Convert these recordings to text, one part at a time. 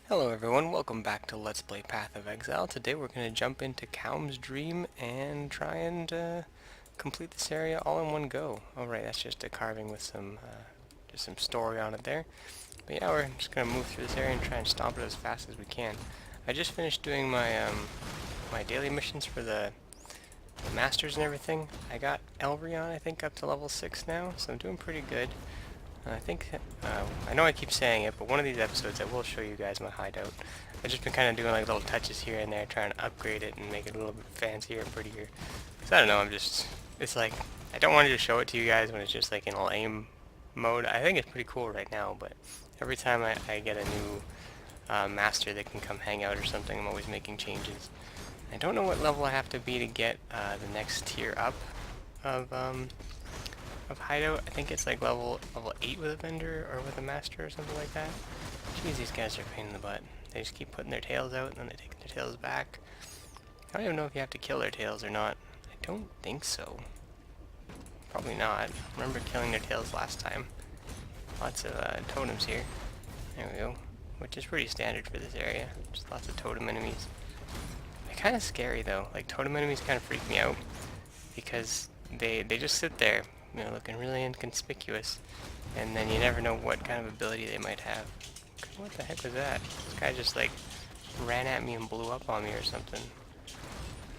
Hello everyone, welcome back to Let's Play Path of Exile. Today we're going to jump into Kaom's Dream and try and complete this area all in one go. Oh right, that's just a carving with just some story on it there. But yeah, we're just going to move through this area and try and stomp it as fast as we can. I just finished doing my daily missions for the masters and everything. I got Elrion, I think, up to level 6 now, so I'm doing pretty good. I think, I know I keep saying it, but one of these episodes I will show you guys my hideout. I've just been kind of doing like little touches here and there, trying to upgrade it and make it a little bit fancier and prettier. Because I don't know, it's like, I don't want to just show it to you guys when it's just like in a lame mode. I think it's pretty cool right now, but every time I get a new master that can come hang out or something, I'm always making changes. I don't know what level I have to be to get the next tier up of hideout. I think it's like level 8 with a vendor or with a master or something like that. Jeez, these guys are a pain in the butt. They just keep putting their tails out and then they take their tails back. I don't even know if you have to kill their tails or not. I don't think so. Probably not. I remember killing their tails last time. Lots of totems here. There we go. Which is pretty standard for this area. Just lots of totem enemies. They're kind of scary though. Like totem enemies kind of freak me out because they just sit there, you know, looking really inconspicuous, and then you never know what kind of ability they might have. What the heck was that? This guy just like ran at me and blew up on me or something.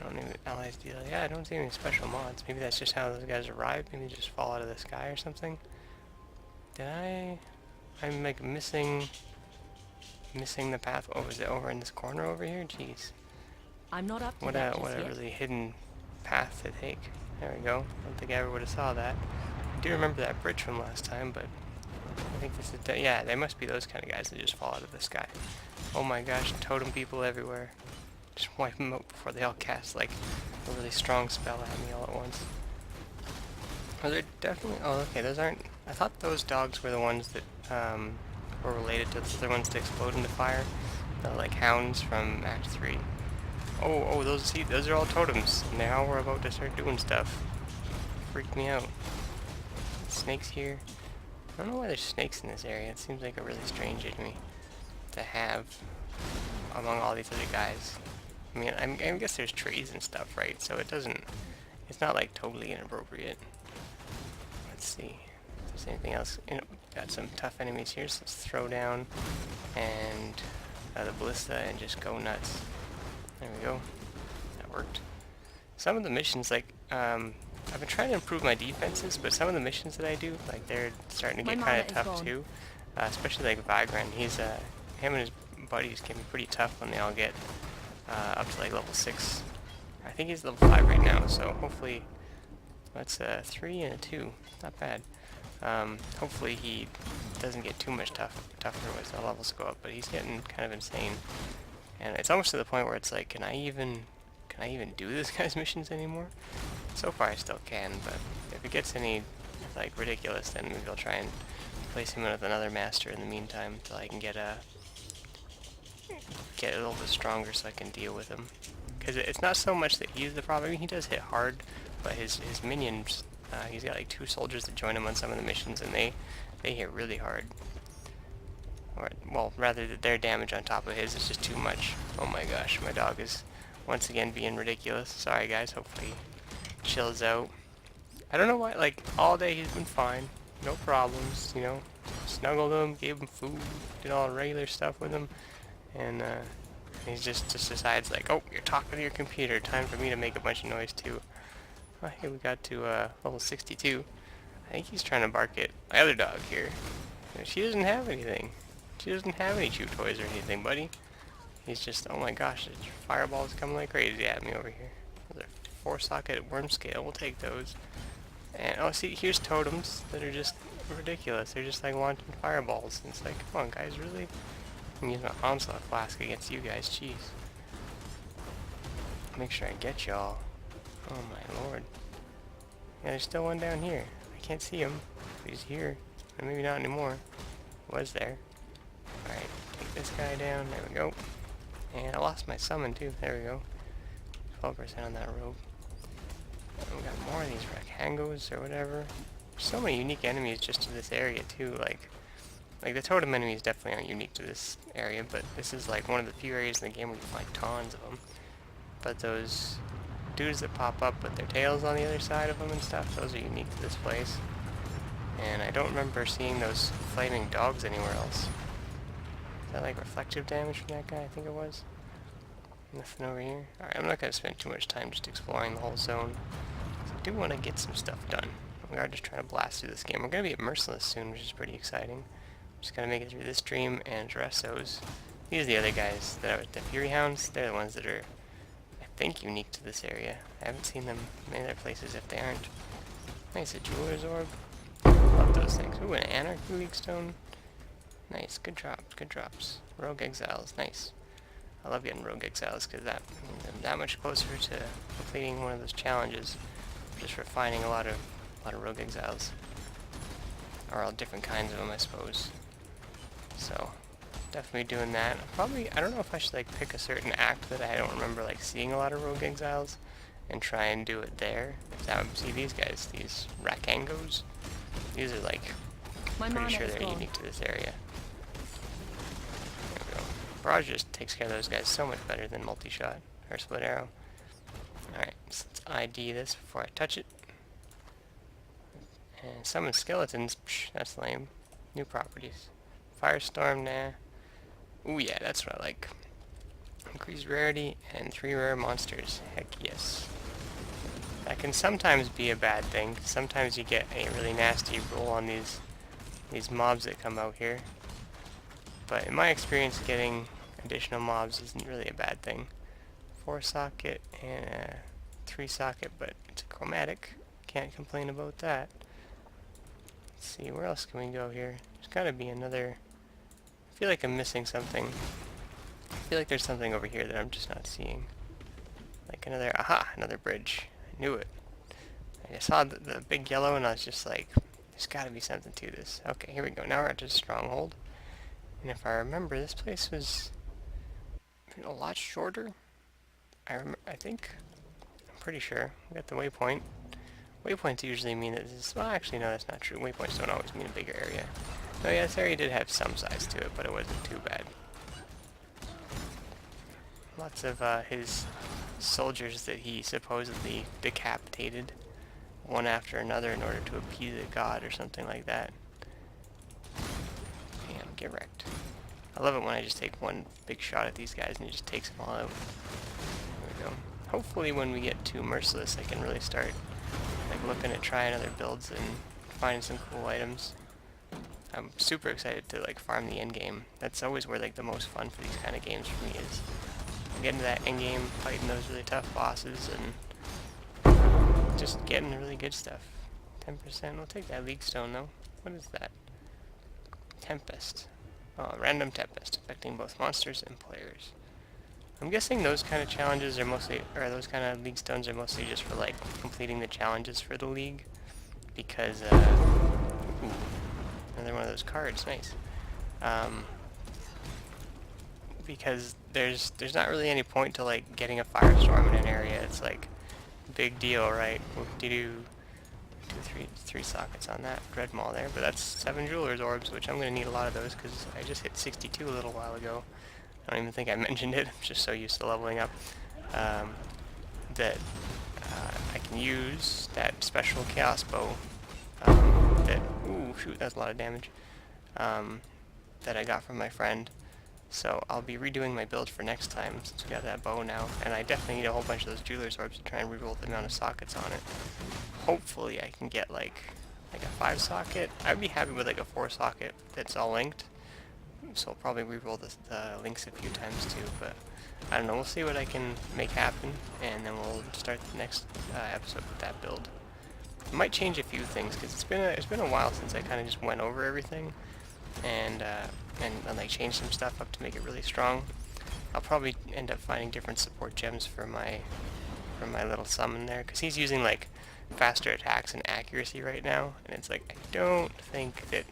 I don't even allies deal. Yeah, I don't see any special mods. Maybe that's just how those guys arrive. Maybe they just fall out of the sky or something. I'm like missing the path. Oh, is it over in this corner over here? Jeez. I'm not up to What that a just yet. really hidden path to take. There we go. I don't think I ever would have saw that. I do remember that bridge from last time, but I think this is... yeah, they must be those kind of guys that just fall out of the sky. Oh my gosh, totem people everywhere. Just wipe them out before they all cast, like, a really strong spell at me all at once. Oh, they're definitely... oh, okay, those aren't... I thought those dogs were the ones that, were related to the other ones that explode into fire. The, like, hounds from Act 3. Oh, those are all totems. Now we're about to start doing stuff. Freaked me out. Snakes here. I don't know why there's snakes in this area. It seems like a really strange enemy to have among all these other guys. I mean, I guess there's trees and stuff, right? So it's not like totally inappropriate. Let's see if there's anything else. You know, got some tough enemies here, so let's throw down and the ballista and just go nuts. There we go. That worked. Some of the missions, like, I've been trying to improve my defenses, but some of the missions that I do, like, they're starting to My get kind mana of is tough gone. too. Especially like Vagrant. Him and his buddies can be pretty tough when they all get up to like level 6. I think he's level 5 right now, so hopefully that's a 3 and a 2. Not bad. Hopefully he doesn't get too much tougher as the levels go up, but he's getting kind of insane. And it's almost to the point where it's like, can I even do this guy's missions anymore? So far I still can, but if it gets any like ridiculous, then maybe I'll try and place him with another master in the meantime until I can get a little bit stronger so I can deal with him. Because it's not so much that he's the problem. I mean, he does hit hard, but his minions, he's got like 2 soldiers that join him on some of the missions, and they hit really hard. Or, well, rather that their damage on top of his is just too much. Oh my gosh, my dog is once again being ridiculous. Sorry guys, hopefully he chills out. I don't know why, like, all day he's been fine. No problems, you know. Snuggled him, gave him food, did all the regular stuff with him. And he just decides like, oh, you're talking to your computer, time for me to make a bunch of noise too. Oh, hey, we got to level 62. I think he's trying to bark at my other dog here. She doesn't have anything. She doesn't have any chew toys or anything, buddy. He's just, oh my gosh, there's fireballs coming like crazy at me over here. Those are 4-socket worm scale, we'll take those. And, oh, see, here's totems that are just ridiculous. They're just like launching fireballs. And it's like, come on, guys, really? I'm using my onslaught flask against you guys, jeez. Make sure I get y'all. Oh my lord. Yeah, there's still one down here. I can't see him. He's here. Or maybe not anymore. Was there. Alright, take this guy down. There we go. And I lost my summon too. There we go. 12% on that rope. And we got more of these Rakhangos or whatever. There's so many unique enemies just in this area too. Like, Like, the totem enemies definitely aren't unique to this area, but this is like one of the few areas in the game where you find tons of them. But those dudes that pop up with their tails on the other side of them and stuff, those are unique to this place. And I don't remember seeing those flaming dogs anywhere else. Is that like reflective damage from that guy? I think it was. Nothing over here. Alright, I'm not going to spend too much time just exploring the whole zone. I do want to get some stuff done. We are just trying to blast through this game. We're going to be at Merciless soon, which is pretty exciting. Just got to make it through this dream and Daresso's. These are the other guys that are the Fury Hounds. They're the ones that are, I think, unique to this area. I haven't seen them many other places if they aren't. Nice, a Jeweler's Orb. Love those things. Ooh, an Anarchy League Stone. Nice, good drops, good drops. Rogue Exiles, nice. I love getting Rogue Exiles because that means I'm that much closer to completing one of those challenges. Just for finding a lot of Rogue Exiles. Or all different kinds of them, I suppose. So, definitely doing that. Probably, I don't know if I should like pick a certain act that I don't remember like seeing a lot of Rogue Exiles and try and do it there. See these guys, these Rakangos. These are like, pretty sure they're unique to this area. There we go. Barrage just takes care of those guys so much better than multi-shot or split arrow. Alright, so let's ID this before I touch it. And summon skeletons, psh, that's lame. New properties. Firestorm, nah. Ooh yeah, that's what I like. Increased rarity and 3 rare monsters. Heck yes. That can sometimes be a bad thing. Sometimes you get a really nasty roll on these mobs that come out here. But in my experience, getting additional mobs isn't really a bad thing. 4 socket and a 3 socket, but it's a chromatic. Can't complain about that. Let's see, where else can we go here? There's gotta be another... I feel like I'm missing something. I feel like there's something over here that I'm just not seeing. Like another... Aha! Another bridge. I knew it. I saw the big yellow and I was just like, there's gotta be something to this. Okay, here we go. Now we're at this stronghold. And if I remember, this place was a lot shorter. I think... I'm pretty sure. We got the waypoint. Waypoints usually mean that this is... Well, actually, no, that's not true. Waypoints don't always mean a bigger area. Oh yeah, this area did have some size to it, but it wasn't too bad. Lots of his soldiers that he supposedly decapitated one after another in order to appease a god or something like that. Damn, get wrecked. I love it when I just take one big shot at these guys and it just takes them all out. There we go. Hopefully when we get to Merciless I can really start like looking at trying other builds and finding some cool items. I'm super excited to like farm the end game. That's always where like the most fun for these kind of games for me is getting to that end game, fighting those really tough bosses, and just getting the really good stuff. 10%. We'll take that League Stone though. What is that? Tempest. Oh, random Tempest, affecting both monsters and players. I'm guessing those kind of challenges are mostly, or those kind of League Stones are mostly just for like completing the challenges for the League, because ooh, another one of those cards, nice. Because there's not really any point to like getting a firestorm in an area. It's like big deal, right? We'll do 3 sockets on that Dread Maul there, but that's 7 Jeweler's Orbs, which I'm gonna need a lot of those because I just hit 62 a little while ago. I don't even think I mentioned it. I'm just so used to leveling up that I can use that special Chaos Bow that, ooh, shoot, that's a lot of damage, that I got from my friend. So I'll be redoing my build for next time since we got that bow now, and I definitely need a whole bunch of those Jeweler's Orbs to try and reroll the amount of sockets on it. Hopefully I can get like a 5 socket. I'd be happy with like a 4 socket that's all linked. So I'll probably reroll the links a few times too, but I don't know, we'll see what I can make happen, and then we'll start the next episode with that build. I might change a few things, because it's been a while since I kind of just went over everything, and like change some stuff up to make it really strong. I'll probably end up finding different support gems for my little summon there, because he's using like faster attacks and accuracy right now, and it's like, I don't think that,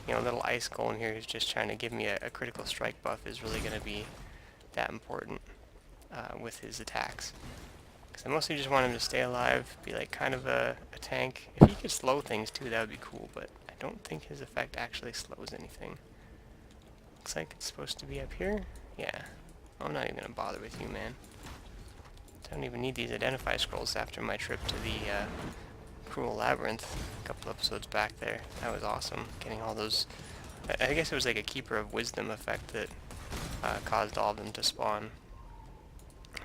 you know, little ice golem here who's just trying to give me a critical strike buff is really going to be that important with his attacks. Because I mostly just want him to stay alive, be like kind of a tank. If he could slow things too, that would be cool, but I don't think his effect actually slows anything. Looks like it's supposed to be up here. Yeah. I'm not even gonna bother with you, man. I don't even need these identify scrolls after my trip to the Cruel Labyrinth a couple episodes back there. That was awesome. Getting all those... I guess it was like a Keeper of Wisdom effect that caused all of them to spawn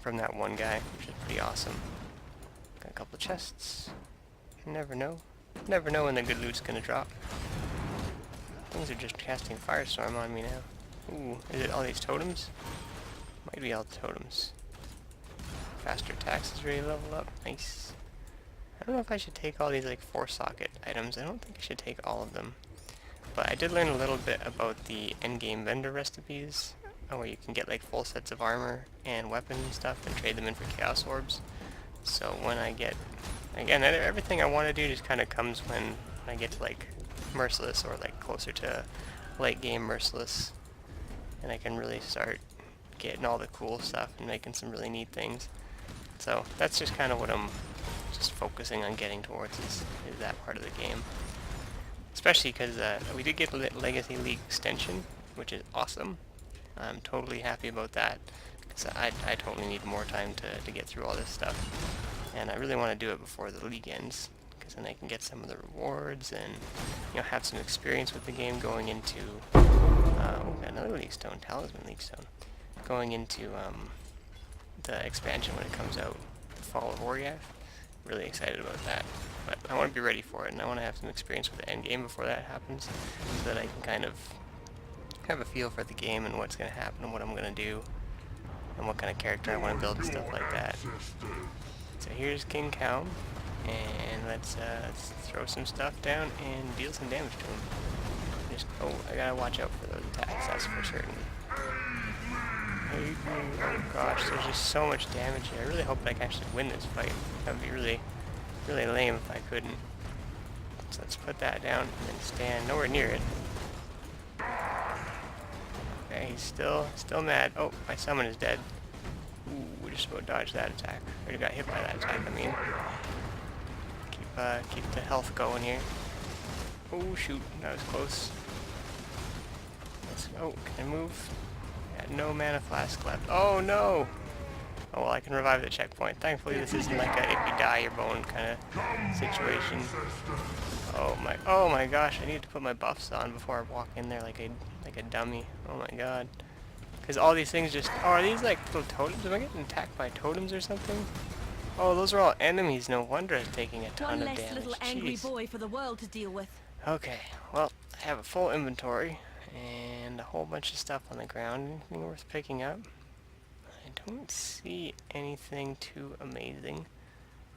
from that one guy, which is pretty awesome. Got a couple of chests. You never know. Never know when the good loot's gonna drop. Things are just casting Firestorm on me now. Ooh, is it all these totems? Might be all the totems. Faster attacks is ready to level up. Nice. I don't know if I should take all these like 4-socket items. I don't think I should take all of them. But I did learn a little bit about the endgame vendor recipes, where you can get like full sets of armor and weapons and stuff and trade them in for chaos orbs. So when I get, again, everything I want to do just kind of comes when I get to like Merciless or like closer to late game Merciless, and I can really start getting all the cool stuff and making some really neat things. So that's just kind of what I'm just focusing on getting towards is that part of the game. Especially because we did get Legacy League extension, which is awesome. I'm totally happy about that, because I totally need more time to get through all this stuff. And I really want to do it before the league ends, because then I can get some of the rewards and, you know, have some experience with the game going into, oh, got another League Stone, Talisman League Stone, going into the expansion when it comes out, the Fall of Warrior. Really excited about that, but I want to be ready for it, and I want to have some experience with the end game before that happens, so that I can kind of have a feel for the game and what's going to happen and what I'm going to do and what kind of character I want to build and stuff like that. So here's King Kaom, and let's throw some stuff down and deal some damage to him. Just, oh, I gotta watch out for those attacks, that's for certain. Oh gosh, there's just so much damage here. I really hope I can actually win this fight. That would be really, really lame if I couldn't. So let's put that down and then stand nowhere near it. Okay, he's still mad. Oh, my summon is dead. Ooh, we just about dodged that attack. Already got hit by that attack, I mean. Keep the health going here. Oh shoot, that was close. Let's go. Can I move? Got no mana flask left. Oh no! Oh well, I can revive the checkpoint. Thankfully this isn't like a if you die you're bone kind of situation. Oh my gosh, I need to put my buffs on before I walk in there like a dummy. Oh my god. Because all these things just... Oh, are these like little totems? Am I getting attacked by totems or something? Oh, those are all enemies. No wonder it's taking a ton of damage. One less little angry boy for the world to deal with. Okay, well, I have a full inventory and a whole bunch of stuff on the ground. Anything worth picking up? I don't see anything too amazing.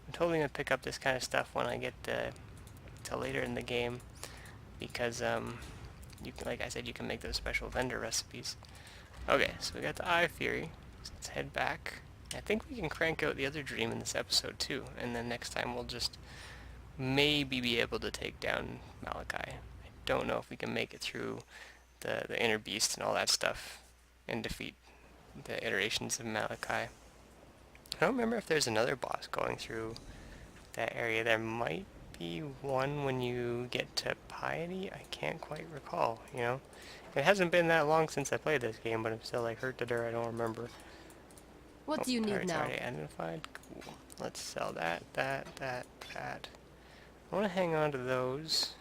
I'm totally going to pick up this kind of stuff when I get to later in the game, because you can, like I said, you can make those special vendor recipes. Okay, so we got the Eye of Fury, so let's head back. I think we can crank out the other dream in this episode too, and then next time we'll just maybe be able to take down Malachi. I don't know if we can make it through the inner beast and all that stuff and defeat the iterations of Malachi. I don't remember if there's another boss going through that area. There might be one when you get to Piety. I can't quite recall, you know. It hasn't been that long since I played this game, but I'm still like hurt to dirt. I don't remember. What do you need now? Already identified. Cool. Let's sell that. I want to hang on to those.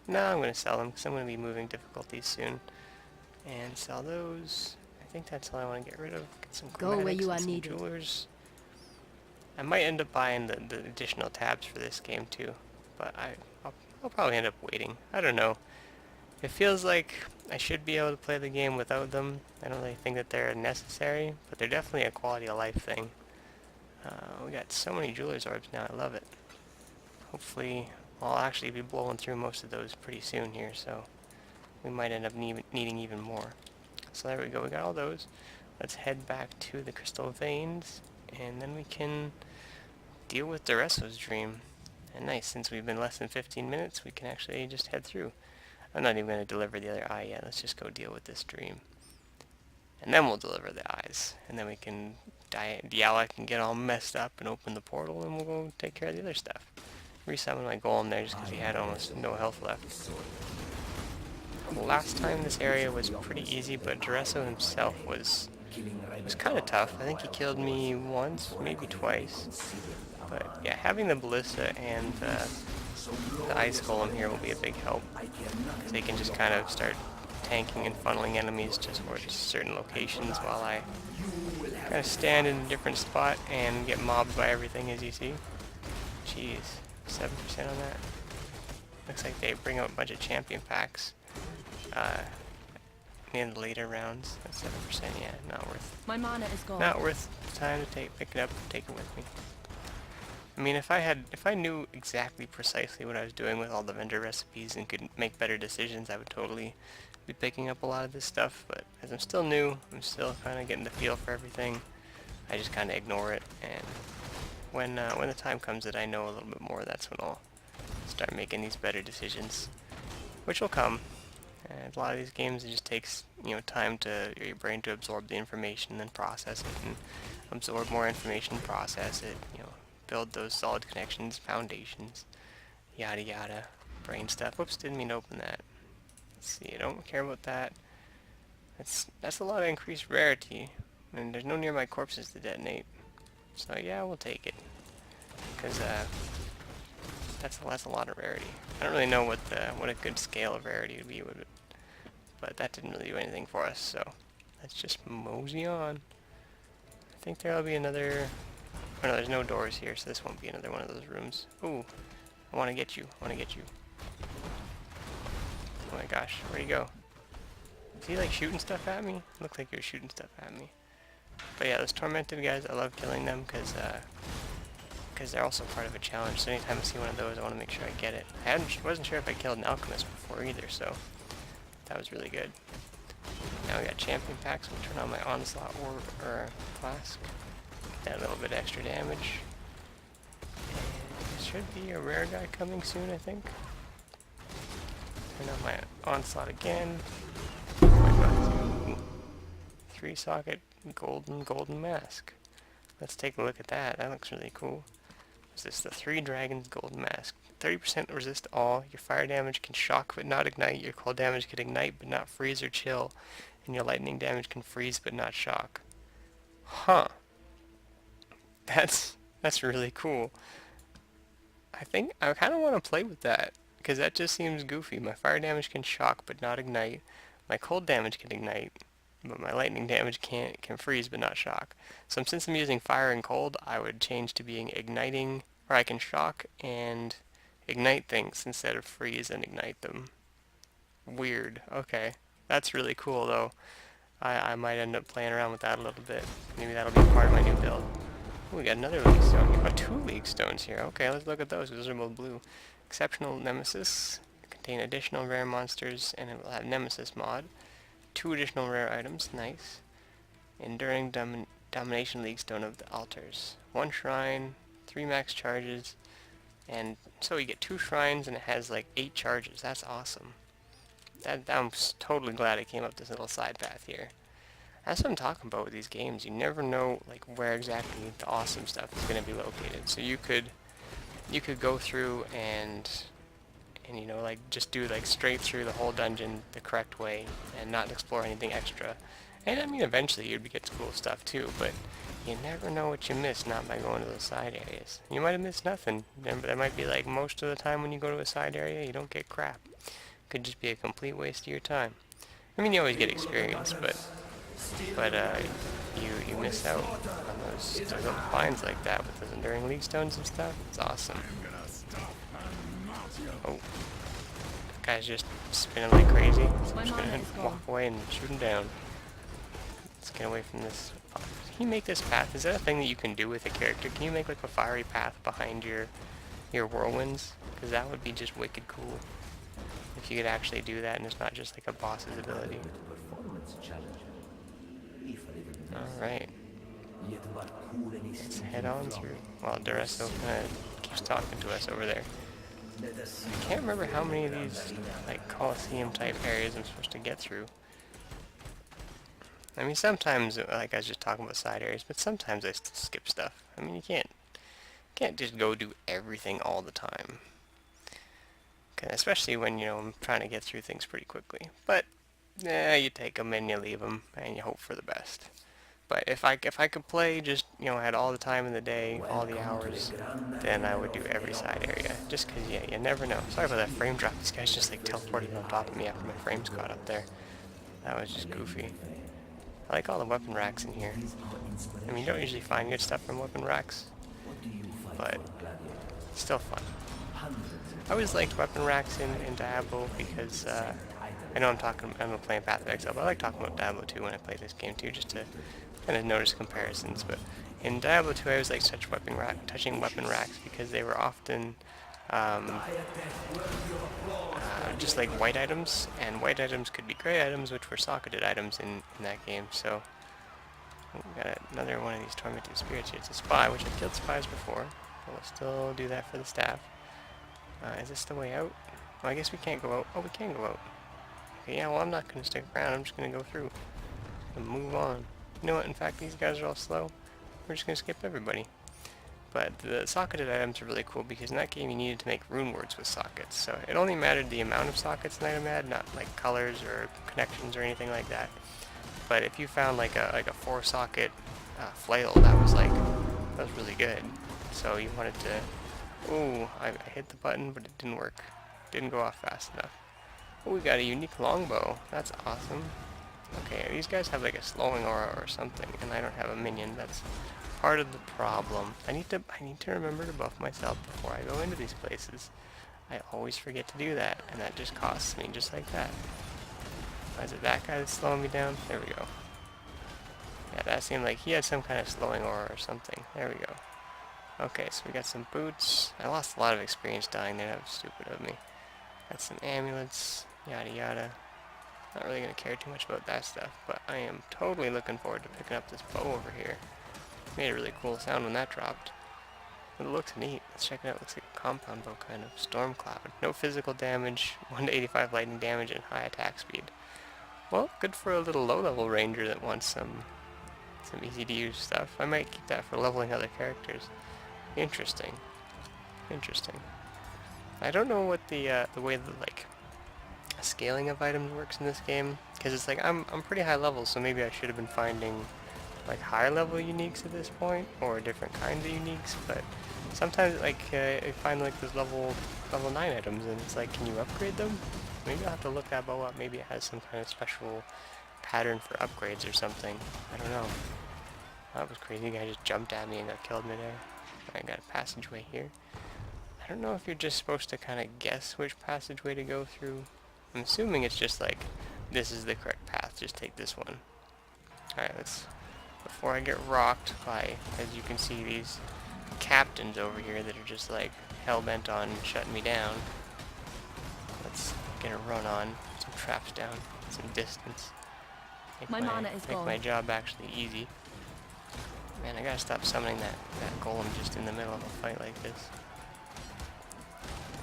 No, I'm going to sell them because I'm going to be moving difficulties soon. And sell those. I think that's all I want to get rid of. Get some Go where you are some needed. jewelers. I might end up buying the additional tabs for this game too, but I'll probably end up waiting. I don't know. It feels like I should be able to play the game without them. I don't really think that they're necessary, but they're definitely a quality of life thing. We got so many Jeweler's Orbs now, I love it. Hopefully, I'll actually be blowing through most of those pretty soon here, so we might end up needing even more. So there we go, we got all those. Let's head back to the Crystal Veins, and then we can deal with Daresso's dream. And nice, since we've been less than 15 minutes, we can actually just head through. I'm not even going to deliver the other eye yet. Let's just go deal with this dream. And then we'll deliver the eyes. And then we can... Diala can get all messed up and open the portal, and we'll go take care of the other stuff. resummon my golem there just because he had almost no health left. Last time this area was pretty easy, but Daresso himself was kind of tough. I think he killed me once, maybe twice. But yeah, having the ballista and the ice golem here will be a big help. Because they can just kind of start tanking and funneling enemies just towards certain locations while I kind of stand in a different spot and get mobbed by everything, as you see. Jeez, 7% on that. Looks like they bring out a bunch of champion packs in the later rounds. That's 7%, yeah, not worth. My mana is gone. Not worth the time to pick it up and take it with me. I mean, if I knew exactly precisely what I was doing with all the vendor recipes and could make better decisions, I would totally be picking up a lot of this stuff. But as I'm still new, I'm still kind of getting the feel for everything. I just kind of ignore it, and when the time comes that I know a little bit more, that's when I'll start making these better decisions, which will come. And a lot of these games, it just takes, you know, time to your brain to absorb the information, then process it, and absorb more information, process it, you know, build those solid connections, foundations, yada yada, brain stuff. Whoops, didn't mean to open that. Let's see, I don't care about that. That's a lot of increased rarity, and there's no nearby corpses to detonate. So yeah, we'll take it, because that's a lot of rarity. I don't really know what a good scale of rarity would be with it, but that didn't really do anything for us. So let's just mosey on. I think there'll be another. Oh no, there's no doors here, so this won't be another one of those rooms. Ooh, I want to get you. I want to get you. Oh my gosh, where'd he go? Is he like shooting stuff at me? Looked like he was shooting stuff at me. But yeah, those tormented guys, I love killing them because they're also part of a challenge. So anytime I see one of those, I want to make sure I get it. Wasn't sure if I killed an alchemist before either, so that was really good. Now we got champion packs. We'll turn on my onslaught or flask. Get that little bit extra damage. And there should be a rare guy coming soon, I think. Turn on my onslaught again. Oh my god. 3-socket golden mask. Let's take a look at that. That looks really cool. Is this the 3 Dragons Golden Mask? 30% resist all. Your fire damage can shock but not ignite. Your cold damage can ignite but not freeze or chill. And your lightning damage can freeze but not shock. Huh. That's really cool. I think I kind of want to play with that, because that just seems goofy. My fire damage can shock but not ignite. My cold damage can ignite, but my lightning damage can freeze but not shock. So since I'm using fire and cold, I would change to being igniting, or I can shock and ignite things instead of freeze and ignite them. Weird. Okay. That's really cool though. I might end up playing around with that a little bit. Maybe that'll be part of my new build. Ooh, we got another league stone. We got 2 league stones here. Okay, let's look at those. Those are both blue. Exceptional Nemesis. Contain additional rare monsters, and it will have Nemesis mod. 2 additional rare items. Nice. Enduring Domination League Stone of the Altars. 1 shrine, 3 max charges, and so you get 2 shrines, and it has like 8 charges. That's awesome. I'm totally glad I came up this little side path here. That's what I'm talking about with these games. You never know like where exactly the awesome stuff is going to be located. So you could go through and you know, like just do like straight through the whole dungeon the correct way and not explore anything extra. And I mean, eventually you'd get cool stuff too, but you never know what you miss not by going to those side areas. You might have missed nothing. There might be like most of the time when you go to a side area, you don't get crap. Could just be a complete waste of your time. I mean, you always get experience, but you miss out on those little finds like that with those enduring league stones and stuff. It's awesome. Oh, that guy's just spinning like crazy. So I'm just gonna walk away and shoot him down. Let's get away from this. Can you make this path? Is that a thing that you can do with a character? Can you make like a fiery path behind your whirlwinds? Because that would be just wicked cool. If you could actually do that and it's not just like a boss's ability. Alright. Let's head on through. Well, Daresso keeps talking to us over there. I can't remember how many of these like Colosseum type areas I'm supposed to get through. I mean, sometimes like I was just talking about side areas, but sometimes I still skip stuff. I mean, you can't Can't just go do everything all the time. Especially when, you know, I'm trying to get through things pretty quickly. But, you take them and you leave them, and you hope for the best. But if I could play just, you know, had all the time in the day, all the hours, then I would do every side area. Just because, yeah, you never know. Sorry about that frame drop. This guy's just, like, teleported on top of me after my frames caught up there. That was just goofy. I like all the weapon racks in here. I mean, you don't usually find good stuff from weapon racks, but it's still fun. I always liked weapon racks in Diablo because, I know I'm playing Path of Exile, but I like talking about Diablo 2 when I play this game too, just to kind of notice comparisons. But in Diablo 2, I always liked touching weapon racks because they were often just like white items, and white items could be gray items, which were socketed items in that game. So we got another one of these tormented spirits here. It's a spy, which I've killed spies before, but we'll still do that for the staff. Is this the way out? Well, I guess we can't go out. Oh, we can go out. Okay, yeah, well, I'm not going to stick around. I'm just going to go through and move on. You know what? In fact, these guys are all slow. We're just going to skip everybody. But the socketed items are really cool because in that game you needed to make rune words with sockets. So it only mattered the amount of sockets an item had, not like colors or connections or anything like that. But if you found like a 4-socket flail, that was really good. So you wanted to. Ooh, I hit the button, but it didn't work. Didn't go off fast enough. Oh, we got a unique longbow. That's awesome. Okay, these guys have like a slowing aura or something, and I don't have a minion. That's part of the problem. I need to remember to buff myself before I go into these places. I always forget to do that, and that just costs me just like that. Is it that guy that's slowing me down? There we go. Yeah, that seemed like he had some kind of slowing aura or something. There we go. Okay, so we got some boots. I lost a lot of experience dying there. That was stupid of me. Got some amulets. Yada yada. Not really going to care too much about that stuff, but I am totally looking forward to picking up this bow over here. Made a really cool sound when that dropped. It looks neat. Let's check it out. Looks like a compound bow kind of. Storm cloud. No physical damage, 1 to 85 lightning damage, and high attack speed. Well, good for a little low-level ranger that wants some easy-to-use stuff. I might keep that for leveling other characters. Interesting. Interesting. I don't know what the way the scaling of items works in this game, because it's like I'm pretty high level, so maybe I should have been finding like higher level uniques at this point, or different kinds of uniques. But sometimes I find like those level 9 items, and it's like, can you upgrade them? Maybe I'll have to look that bow up. Maybe it has some kind of special pattern for upgrades or something. I don't know. That was crazy. The guy just jumped at me and got killed midair. I got a passageway here. I don't know if you're just supposed to kind of guess which passageway to go through. I'm assuming it's just like, this is the correct path, just take this one. Alright, before I get rocked by, as you can see, these captains over here that are just like hell-bent on shutting me down. Let's get a run on, some traps down, some distance. Make my job actually easy. Man, I gotta stop summoning that golem just in the middle of a fight like this.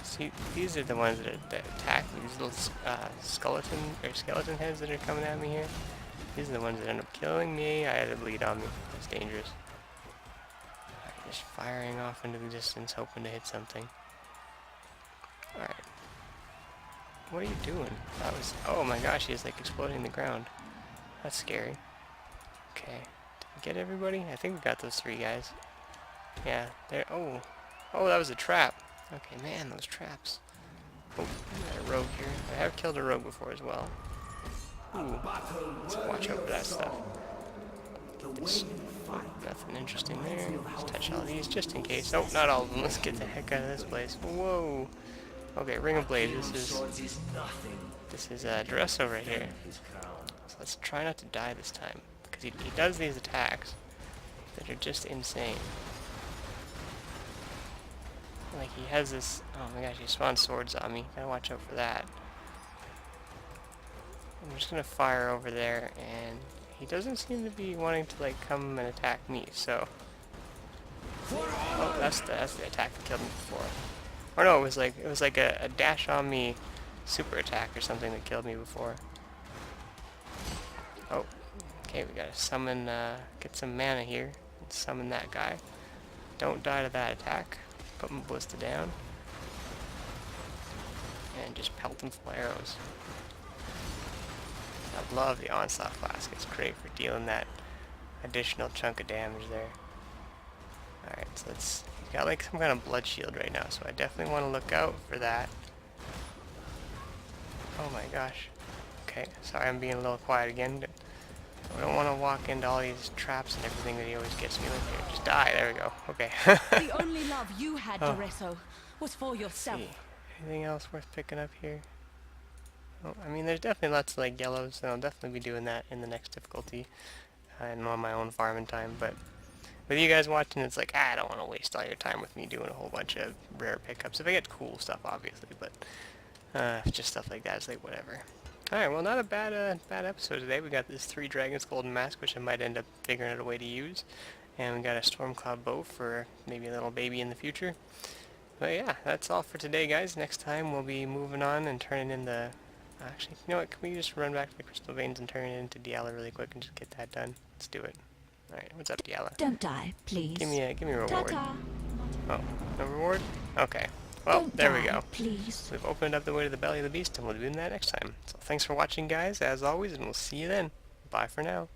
See, these are the ones that attack these little skeleton heads that are coming at me here. These are the ones that end up killing me. I had a bleed on me. It's dangerous. Alright, just firing off into the distance, hoping to hit something. Alright. What are you doing? Oh my gosh, he's like exploding the ground. That's scary. Okay. Did we get everybody? I think we got those 3 guys. Yeah, there. Oh, that was a trap. Okay, man, those traps. Oh, we got a rogue here. I have killed a rogue before as well. Ooh, let's watch out for that stuff. Nothing interesting there. Let's touch all these just in case. Oh, not all of them. Let's get the heck out of this place. Whoa. Okay, Ring of Blade. This is Daresso right here. So let's try not to die this time, because he does these attacks that are just insane. Like, he has this. Oh my gosh, he spawns swords on me. Gotta watch out for that. I'm just gonna fire over there, and he doesn't seem to be wanting to like come and attack me. So, oh, that's the attack that killed me before. Or no, it was like a dash on me super attack or something that killed me before. Okay, we gotta summon, get some mana here, and summon that guy. Don't die to that attack. Put my ballista down. And just pelt them full of arrows. I love the Onslaught Flask. It's great for dealing that additional chunk of damage there. Alright, so he's got like some kind of blood shield right now, so I definitely want to look out for that. Oh my gosh. Okay, sorry I'm being a little quiet again. I don't want to walk into all these traps and everything that he always gets me with here. Just die, there we go. Okay. The only love you had, Daresso, was for yourself. See. Anything else worth picking up here? Oh, I mean, there's definitely lots of like yellows, and I'll definitely be doing that in the next difficulty and on my own farming time, but with you guys watching, it's like, I don't want to waste all your time with me doing a whole bunch of rare pickups. If I get cool stuff, obviously, but just stuff like that, it's like, whatever. Alright, well, not a bad episode today. We got this 3 Dragon's Golden Mask, which I might end up figuring out a way to use. And we got a Stormcloud Bow for maybe a little baby in the future. But yeah, that's all for today, guys. Next time, we'll be moving on and turning in the... Actually, you know what? Can we just run back to the Crystal Veins and turn it into Diala really quick and just get that done? Let's do it. Alright, what's up, Diala? Don't die, please. Give me a reward. Ta-ta. Oh, no reward? Okay. Well, Don't there we die, go. Please. We've opened up the way to the belly of the beast, and we'll be doing that next time. So thanks for watching, guys, as always, and we'll see you then. Bye for now.